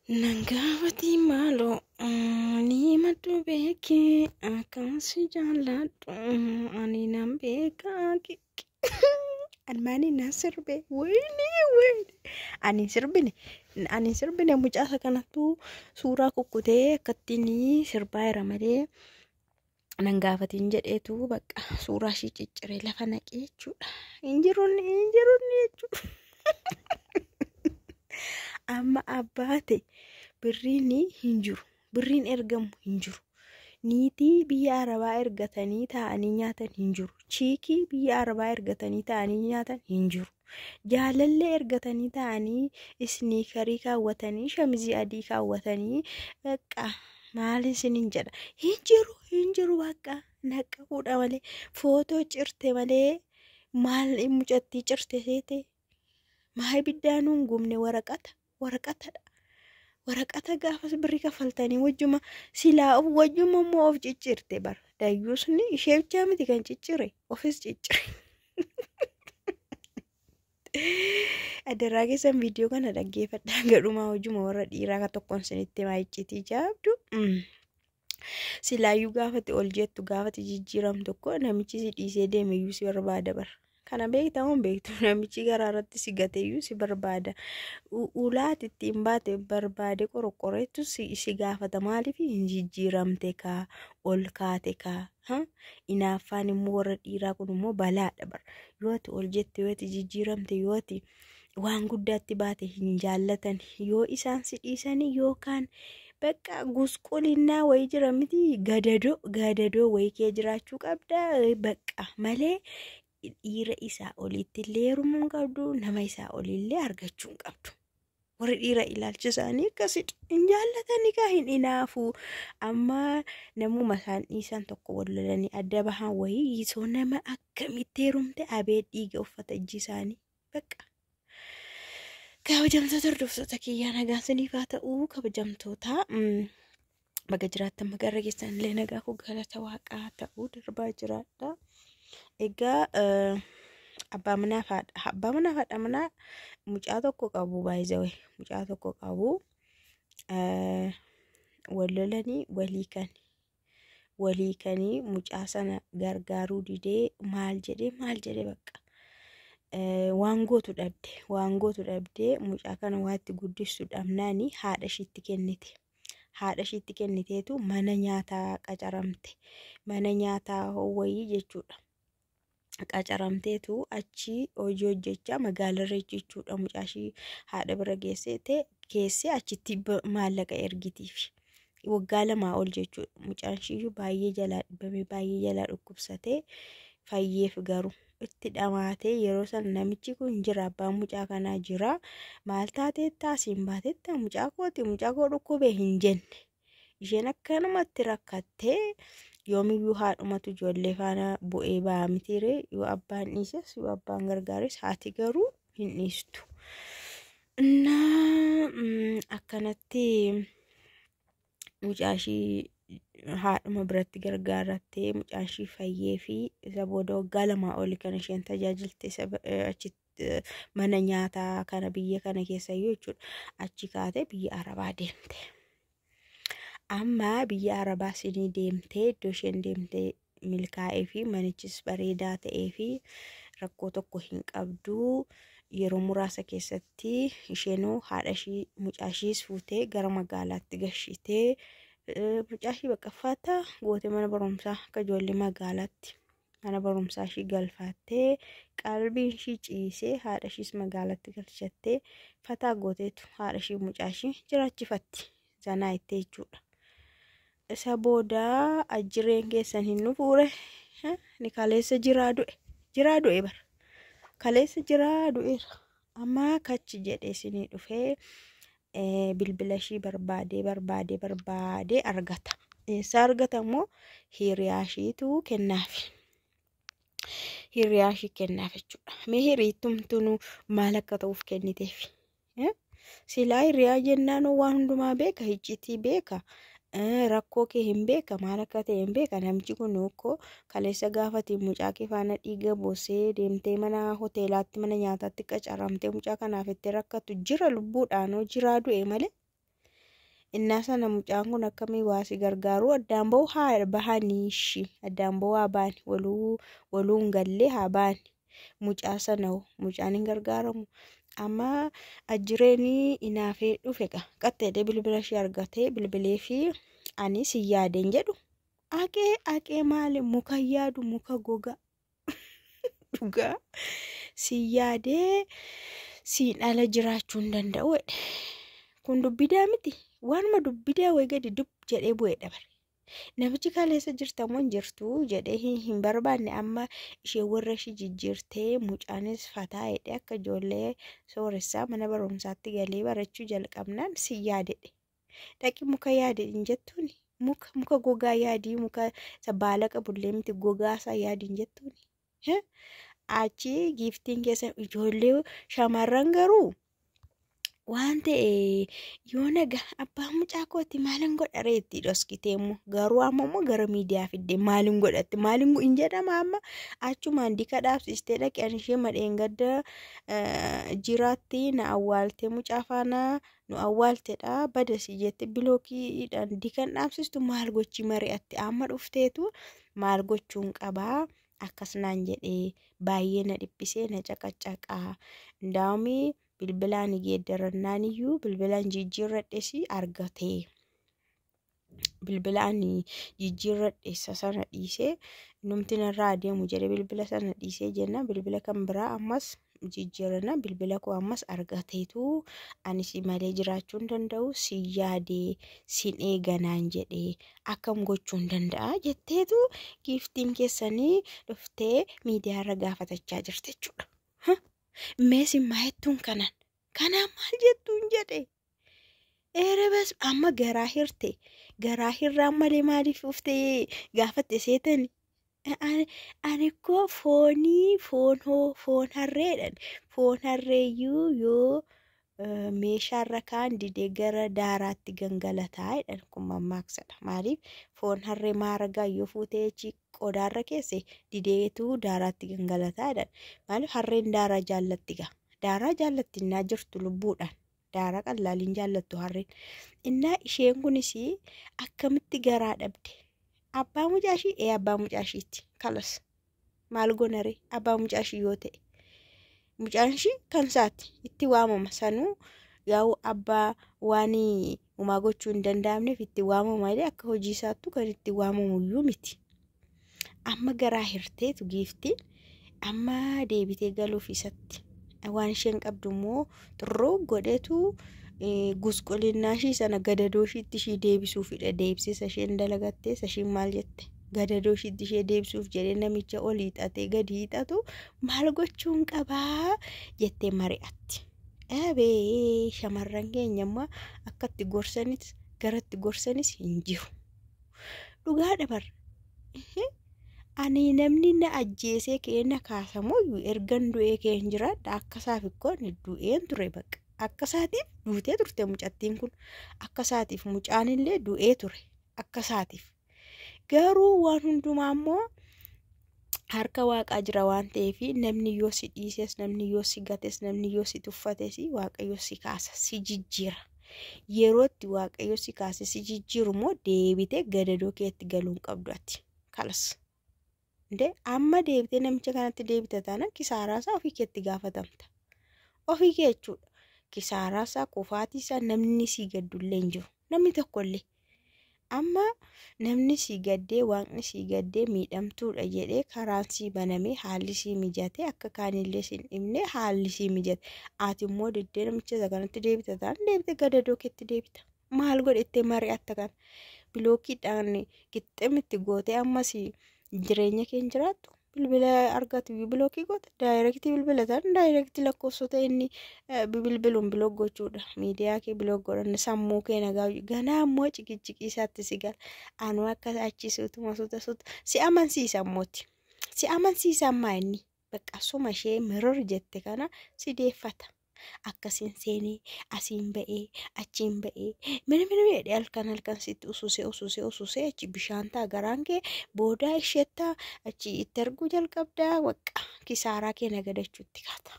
Nangafati malo ni matu beki akan si jaladhu ani nambeka Almani nasirbe wini ani sirbine mucasa kanatu suuraa kukkutee kattini sirbaa jira malee nangaafatiin jedheetu bakka suuraa ishii cicciree lafa naqee jechuudha. Injiruun jechuudha. Amma abbaate birriin hin jiru. Birriin ergamu hin jiru. Niitii biyya Arabaa ergatanii taa'anii nyaatan hin jiru. Chiikii biyya Arabaa ergatanii taa'anii nyaatan hin jiru. Jaalallee ergatanii taa'anii isniikarii kaawwatanii shamizii adii kaawwatanii bakka maal isiniin jedha. Hin jiru bakka naqaquudha malee footoo cirte malee maal mucattii cirte seete maa ibiddaanuun gubne waraqatadha. Waraqata gaafas birrii kaffaltanii wajjuma silaa wajjuma immoo of ciccirte bar dayyuusni ishee bichaa miti kan ciccire ofis ciccire. Adarraa keessan viidiyoo kana dhaggeeffadhaa gadhumaa wajjuma warra dhiiraa ka tokkoon sinitti maayiccitii jaabdu. Silaayyuu gaafate ol jettu gaafate jijjiiramtu tokko namichi si dhiisee deemeyyuu si barbaada bar. Kana beektamuun beektu namichi garaa irratti si gateeyyuu si barbaada. Ulaati ittiin baate barbaade qorqoreetu si gaafata maaliif hin jijjiiramte kaa ol kaate kaa inaaffaan immoo warra dhiiraa kun immoo balaadha bar. Yooti ol jette yooti jijjiiramte yooti waan guddaatti baate hin jaallatan yoo isaan si dhiisanii yookaan bakka gusqulinnaa wayii jira miti gadadoo wayii kee jiraachuu qabda bakka malee. Dhiira isaa olitti illee heerumuun qabdu nama isaa olillee argachuun qabdu. Warri dhiira ilaalchisaanii akkasidha. Hin jaallatanii kaa hin inaafu. Amma namuma isaan dhiisan tokko wallolanii adda bahan wayii isoo nama akkamitti heerumte abee dhiiga uffata ijji isaanii bakka. Kabajamtoota hordoftoota kiyyaa nagaan siniif haa ta'uu kabajamtoota baga jiraattan magarra keessan illee nagaa koo galata waaqaa ta'uu darbaa jiraadha. Egaa abbaa manaa haadha manaa mucaa tokko qabu baay'ee mucaa tokko qabu wallolanii walii kanii mucaa sana gargaaruu didee maal jedhee bakka waan gootu dhabdee mucaa kana waatti guddistu dhabnaani haadha ishiitti kenniteetu mana nyaataa qacaramte mana nyaataa wayii jechuudha. Qacaramteetu achi hojii hojjechaa magaalarra jechuudha mucaashii haadha bira geesse achitti maallaqa ergitiif waggaa 2 ol jechuudha. Mucaashiyyuu baay'ee jalaa dhibame baay'ee jalaa dhukkubsatee fayyeef garuu itti dhamaatee yeroo san namichi kun jira abbaan mucaa kanaa jira maal taateetta asiin baateetta mucaa koo dhukkubee hin jenne isheen akkanumatti rakkattee yoomiyyuu haadhumatu ijoollee faana bu'ee ba'aa mitiiree yoo abbaan dhiises yoo abbaan gargaares haati garuu hin dhiistu. Akkanatti mucaashii haadhuma biratti gargaarattee mucaashii fayyee fi isa booda waggaa 2 oli kan isheen tajaajilte achitti mana nyaataa kana biyya kana keessayyuu jechuudha. Achi kaatee biyya Arabaa deemte. Amma biyya Arabaa sinii deemtee iddoo isheen deemtee milkaa'ee fi manichis bareedaa ta'ee fi rakkoo tokko hin qabdu. Yeroo muraasa keessatti isheenoo haadha ishii mucaashiis fuutee gara magaalaatti gashitee mucaashii baqqaffaataa gootee mana barumsaa akka ijoollee magaalaatti mana barumsaa ishii galfaattee qalbiin ishii ciisee haadha ishiis magaalaatti galchattee fataa gooteetu haadha ishii mucaashii jiraachifatti zanaa ittee jechuudha. Isa booda ajjireen keessan hin nufuure ni kaleessa jiraa du'e bar kaleessa jiraa du'eera amma kachi jedhee isinii dhufee bilbila ishii barbaadee argata. Eessa argata immoo hiriyaashiitu kennaaf jechuudha. Mee hiriittumtuu maal akka ta'uuf kenniteef silaa hiriyaa jennaan waan hundumaa beeka iccitii beeka. Rakkoo kee hin beeka maal akka ta'e hin beeka namichi kun tokko kaleessa gaafate mucaa kee faana dhiiga boosee deemtee mana hoteelaatti mana nyaataatti qacaramtee mucaa kanaaf itti rakkatu jira lubbuudhaan jiraa du'e malee innaa sana mucaan kun akkamii waasi gargaaru addaan ba'u haa bahaniishi addaan ba'u haa baani waluun gallee haa baani mucaa sana mucaan hin gargaaramu amma ajjireenii inaafee dhufe qaxxeedee bilbila ishee argatee bilbilee fi ani si yaadeen jedhu aqee maali muka yaadu muka goga dhugaa si yaadee siin ala jiraachuu hin danda'u kun dubbidaa miti waanuma dubbidaa way gadi dub jedhee bu'ee dabare namichi kaleessa jirtamoo hin jirtu jedhee hin barbaanne amma ishee warra ishee jijjiirtee mucaanis fataa jedhee akka ijoollee sooressaa mana barumsaatti galee barachuu jalqabnaan si yaadedhe dhaqi muka yaade hin jettuuni muka gogaa yaadii muka baala qabullee miti gogaa isaa yaadii hin jettuuni achi giiftiin keessa ijoollee shamarran garuu waan ta'e yoo naga abbaa mucaa kooti maalin godhare itti dhoskiteemmoo garuu ammoo gara miidiyaa fidde maalin godhatte maalin hin jedhama amma achumaan dika dhaabsistee dhaqan ishee madheen gadda jiraatti na awwaalte mucaa faana nu awwaaltedha badasi jette bilookiidhaan dikan dhaabsistu maal gochi mari'atti amma dhufteetu maal gochuun qabaa akkasnaan jedhee baay'ee na dhiphisee na caqacaqaa ndaamii bilbilaan geeddarannaan iyyuu bilbilaan jijjiirradheesi argatee bilbilaan jijjiirradheessa sana dhiisee numti narraa adeemu jedhe bilbila sana dhiisee jenna bilbila kan biraa ammas jijjiirannaa bilbila koo ammas argateetu anis malee jiraachuu hin danda'u si yaadee sin eeganaan jedhee akkam gochuu hin danda'a jetteetu giiftiin keessanii dhuftee miidiyaarra gaafatachaa jirte jechuudha. Meesi maayettuun kanaan maal jettuun jedhe erebas amma garaa hirte garaa hirraan malee maaliif uftee gaafatte seetani ani koo foon harreedhan foon harreeyyuu yoo meeshaarra kaan didee gara daaraatti gangalataa jedhan kun mammaaksadha maaliif foon harree maaragaa yoo fuutee qodaarra keesse dideetu daaraatti gangalataa jedhan maaliif harreen daaraa jaallattiga daaraa jaallattinnaa jirtu lubbuudhaan daaraa qallaaliin jaallattu harreen innaa isheen kunis akkamitti garaa dhabde abbaa mucaashii abbaa mucaashiitti kalas maal gonare abbaa mucaashii yoo ta'e mucaanshii kan saati itti waamama sanuu yaa'u abbaa waanii umaa gochuu hin danda'amneef itti waamama malee akka hojii isaattu kan itti waamamu iyyuu miti amma garaa hirteetu giiftiin amma deebitee galuuf isatti waan isheen qabdu immoo xurroo godheetu gusqulinaashii sana gadadooshii ishee deebisuufidha deebisisa isheen dalagattee isheen maal jette gadadooshii ishee deebisuuf jedhee namicha ol hiixatee gadi hiixatu maal gochuun qabaa jettee mari'atti abee shamarran keenya amma akkatti gorsanis garatti gorsanis hin jiru dhugaa dabar ani namni na ajjeesee keenya kaasamoo ergan du'ee keen jiraadha akkasaaf ikkoon du'een ture baqa akkasaatiif duutee turte mucattiin kun akkasaatiif mucaanillee du'ee ture akkasaatiif garuu waan hundumaa immoo harka waaqaa jira waan ta'eef namni yoo si dhiises namni yoo si gates namni yoo si tuffates waaqayyo si kaasa si jijjiira yerootti waaqayyo si kaase si jijjiiru moo deebite gadadoo keetti galuun qabdu ati kalas amma deebitee namicha kanatti deebite taana kisaaraasaa ofii keetti gaafatamta ofii kee jechuudha kisaaraasaa qofaatiisaa namni si gaddullee hin jiru namni tokkollee amma namni si gaddee waaqni si gaddee miidhamtuudha jedhee karaan si banamee haalli si mijate akka kaanillee sin dhibne haalli si mijate ati immoo diddee namicha kanatti deebite taana deebite gadadoo keetti deebita maal godhettee mari'atta kan bilookiidhaan qixxeemitti gootee ammas jireenya keenya jiraattu bilbila argatu bilookii goota daayirektii bilbila ta'an daayirektii lakkoofsota inni bilbiluun biloog gochuudha miidiyaa kee biloog godhan sammuu kee nagaa ganaa ammoo ciqicciqii isaatti si gala anu akka achisuutu masuuta suuta si amansiisa ammooti si amansiisa ammaa inni bakka suma ishee miror jette kana si deeffata akkasiin seenee asiin ba'ee achiin ba'ee mana halkan sitti ususee achi bishaan taa garaan kee boodaa isheettaa achi itti arguu jalqabdaa waqqa kisaaraa kee nagadachuutti kaata.